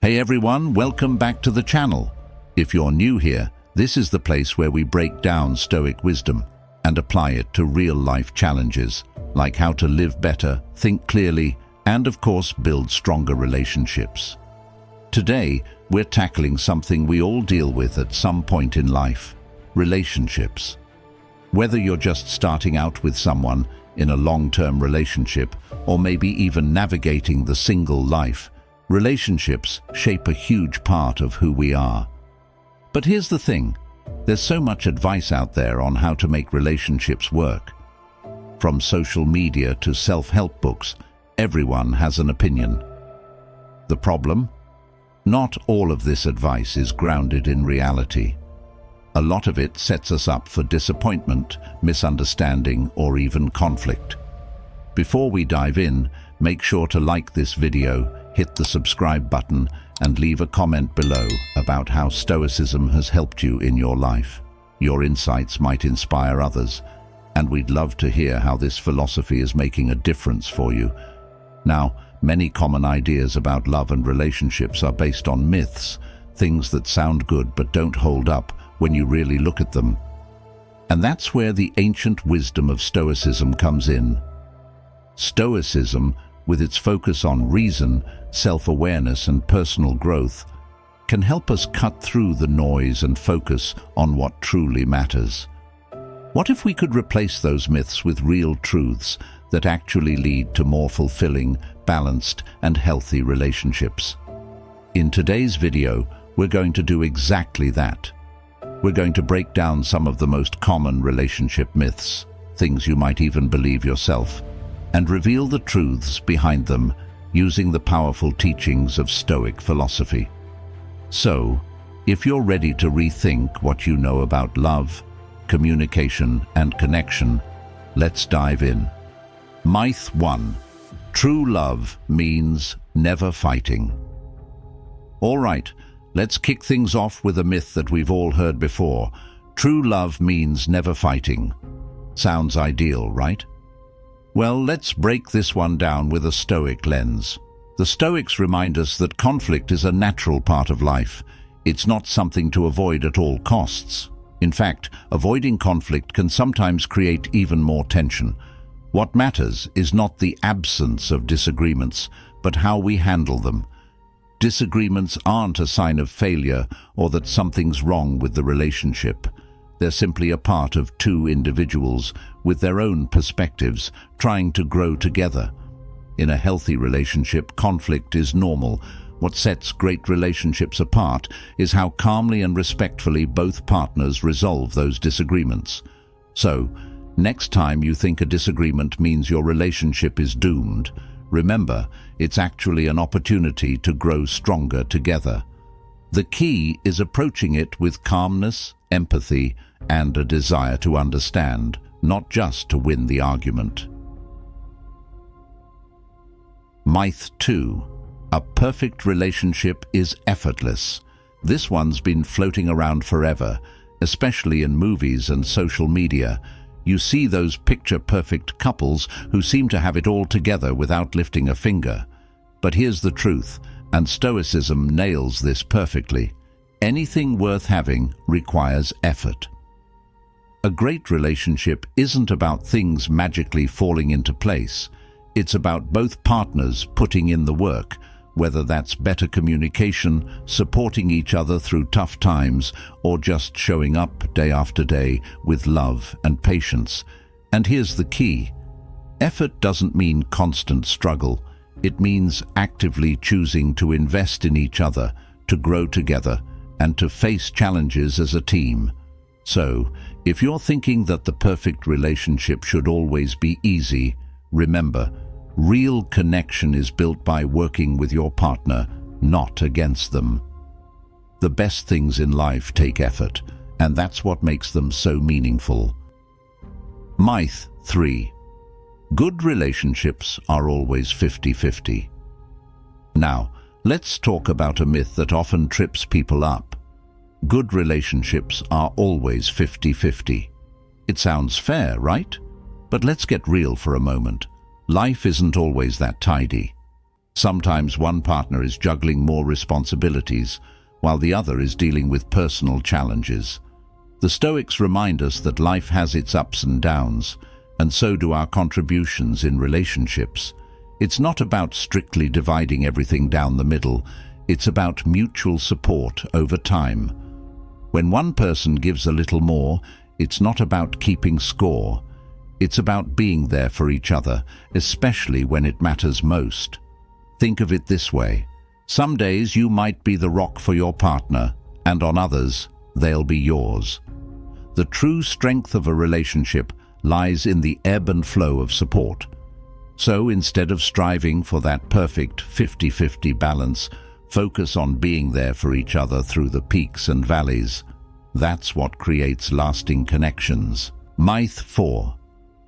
Hey everyone, welcome back to the channel. If you're new here, this is the place where we break down Stoic wisdom and apply it to real-life challenges, like how to live better, think clearly, and of course build stronger relationships. Today, we're tackling something we all deal with at some point in life: relationships. Whether you're just starting out with someone in a long-term relationship, or maybe even navigating the single life, relationships shape a huge part of who we are. But here's the thing, there's so much advice out there on how to make relationships work. From social media to self-help books, everyone has an opinion. The problem? Not all of this advice is grounded in reality. A lot of it sets us up for disappointment, misunderstanding, or even conflict. Before we dive in, make sure to like this video, hit the subscribe button, and leave a comment below about how Stoicism has helped you in your life. Your insights might inspire others, and we'd love to hear how this philosophy is making a difference for you. Now, many common ideas about love and relationships are based on myths, things that sound good but don't hold up when you really look at them. And that's where the ancient wisdom of Stoicism comes in. Stoicism, with its focus on reason, self-awareness, and personal growth, can help us cut through the noise and focus on what truly matters. What if we could replace those myths with real truths that actually lead to more fulfilling, balanced, and healthy relationships? In today's video, we're going to do exactly that. We're going to break down some of the most common relationship myths, things you might even believe yourself, and reveal the truths behind them using the powerful teachings of Stoic philosophy. So, if you're ready to rethink what you know about love, communication, and connection, let's dive in. Myth 1. True love means never fighting. All right, let's kick things off with a myth that we've all heard before. True love means never fighting. Sounds ideal, right? Well, let's break this one down with a Stoic lens. The Stoics remind us that conflict is a natural part of life. It's not something to avoid at all costs. In fact, avoiding conflict can sometimes create even more tension. What matters is not the absence of disagreements, but how we handle them. Disagreements aren't a sign of failure or that something's wrong with the relationship. They're simply a part of two individuals with their own perspectives trying to grow together. In a healthy relationship, conflict is normal. What sets great relationships apart is how calmly and respectfully both partners resolve those disagreements. So, next time you think a disagreement means your relationship is doomed, remember, it's actually an opportunity to grow stronger together. The key is approaching it with calmness, empathy, and a desire to understand, not just to win the argument. Myth 2. A perfect relationship is effortless. This one's been floating around forever, especially in movies and social media. You see those picture-perfect couples who seem to have it all together without lifting a finger. But here's the truth, and Stoicism nails this perfectly. Anything worth having requires effort. A great relationship isn't about things magically falling into place. It's about both partners putting in the work, whether that's better communication, supporting each other through tough times, or just showing up day after day with love and patience. And here's the key. Effort doesn't mean constant struggle. It means actively choosing to invest in each other, to grow together, and to face challenges as a team. So, if you're thinking that the perfect relationship should always be easy, remember, real connection is built by working with your partner, not against them. The best things in life take effort, and that's what makes them so meaningful. Myth 3. Good relationships are always 50-50. Now, let's talk about a myth that often trips people up. Good relationships are always 50-50. It sounds fair, right? But let's get real for a moment. Life isn't always that tidy. Sometimes one partner is juggling more responsibilities, while the other is dealing with personal challenges. The Stoics remind us that life has its ups and downs, and so do our contributions in relationships. It's not about strictly dividing everything down the middle, it's about mutual support over time. When one person gives a little more, it's not about keeping score. It's about being there for each other, especially when it matters most. Think of it this way. Some days you might be the rock for your partner, and on others, they'll be yours. The true strength of a relationship lies in the ebb and flow of support. So instead of striving for that perfect 50-50 balance, focus on being there for each other through the peaks and valleys. That's what creates lasting connections. Myth 4.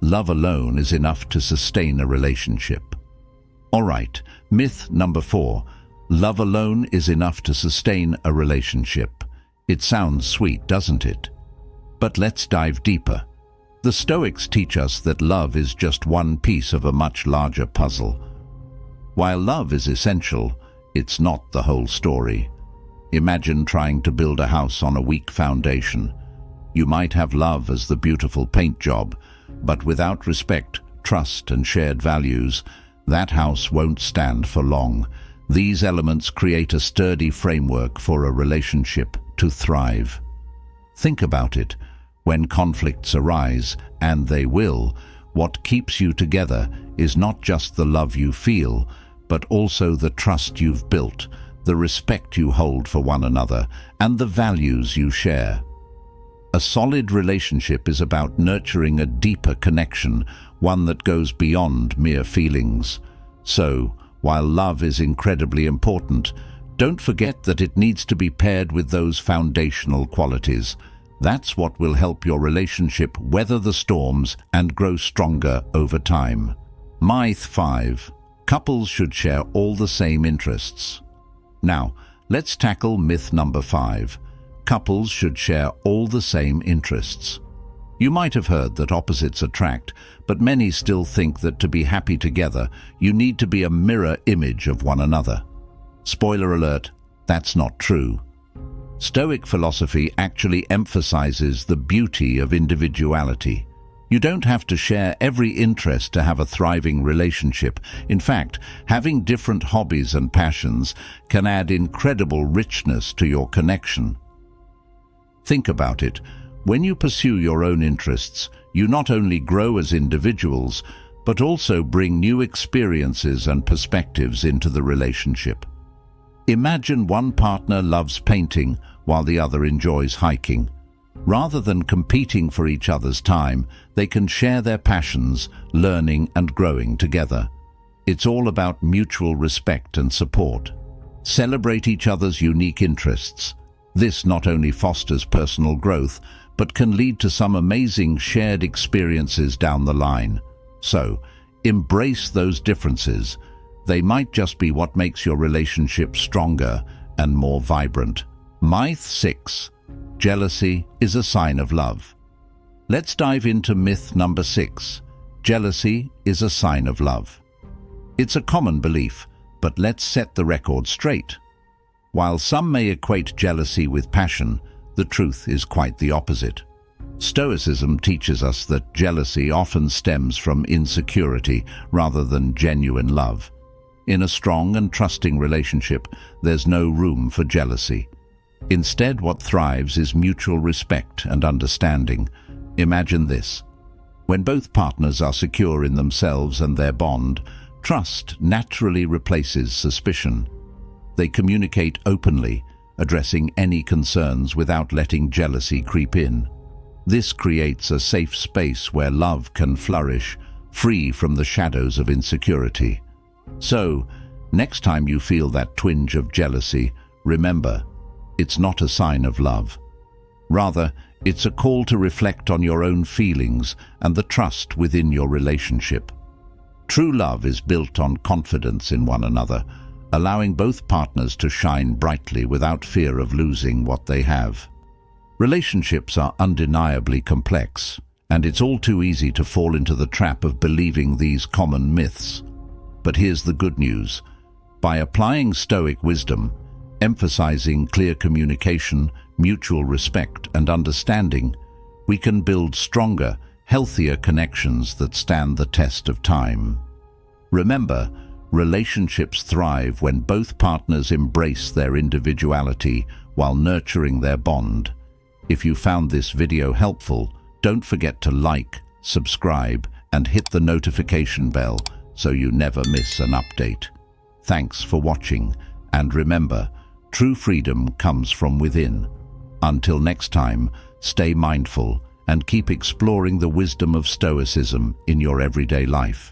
Love alone is enough to sustain a relationship. Alright, myth number 4. Love alone is enough to sustain a relationship. It sounds sweet, doesn't it? But let's dive deeper. The Stoics teach us that love is just one piece of a much larger puzzle. While love is essential, it's not the whole story. Imagine trying to build a house on a weak foundation. You might have love as the beautiful paint job, but without respect, trust, and shared values, that house won't stand for long. These elements create a sturdy framework for a relationship to thrive. Think about it. When conflicts arise, and they will, what keeps you together is not just the love you feel, but also the trust you've built, the respect you hold for one another, and the values you share. A solid relationship is about nurturing a deeper connection, one that goes beyond mere feelings. So, while love is incredibly important, don't forget that it needs to be paired with those foundational qualities. That's what will help your relationship weather the storms and grow stronger over time. Myth 5. Couples should share all the same interests. Now, let's tackle myth number 5. Couples should share all the same interests. You might have heard that opposites attract, but many still think that to be happy together, you need to be a mirror image of one another. Spoiler alert, that's not true. Stoic philosophy actually emphasizes the beauty of individuality. You don't have to share every interest to have a thriving relationship. In fact, having different hobbies and passions can add incredible richness to your connection. Think about it. When you pursue your own interests, you not only grow as individuals, but also bring new experiences and perspectives into the relationship. Imagine one partner loves painting while the other enjoys hiking. Rather than competing for each other's time, they can share their passions, learning and growing together. It's all about mutual respect and support. Celebrate each other's unique interests. This not only fosters personal growth, but can lead to some amazing shared experiences down the line. So, embrace those differences. They might just be what makes your relationship stronger and more vibrant. Myth 6. Jealousy is a sign of love. Let's dive into myth number 6. Jealousy is a sign of love. It's a common belief, but let's set the record straight. While some may equate jealousy with passion, the truth is quite the opposite. Stoicism teaches us that jealousy often stems from insecurity rather than genuine love. In a strong and trusting relationship, there's no room for jealousy. Instead, what thrives is mutual respect and understanding. Imagine this. When both partners are secure in themselves and their bond, trust naturally replaces suspicion. They communicate openly, addressing any concerns without letting jealousy creep in. This creates a safe space where love can flourish, free from the shadows of insecurity. So, next time you feel that twinge of jealousy, remember, it's not a sign of love. Rather, it's a call to reflect on your own feelings and the trust within your relationship. True love is built on confidence in one another, allowing both partners to shine brightly without fear of losing what they have. Relationships are undeniably complex, and it's all too easy to fall into the trap of believing these common myths. But here's the good news. By applying Stoic wisdom, emphasizing clear communication, mutual respect, and understanding, we can build stronger, healthier connections that stand the test of time. Remember, relationships thrive when both partners embrace their individuality while nurturing their bond. If you found this video helpful, don't forget to like, subscribe, and hit the notification bell so you never miss an update. Thanks for watching, and remember, true freedom comes from within. Until next time, stay mindful and keep exploring the wisdom of Stoicism in your everyday life.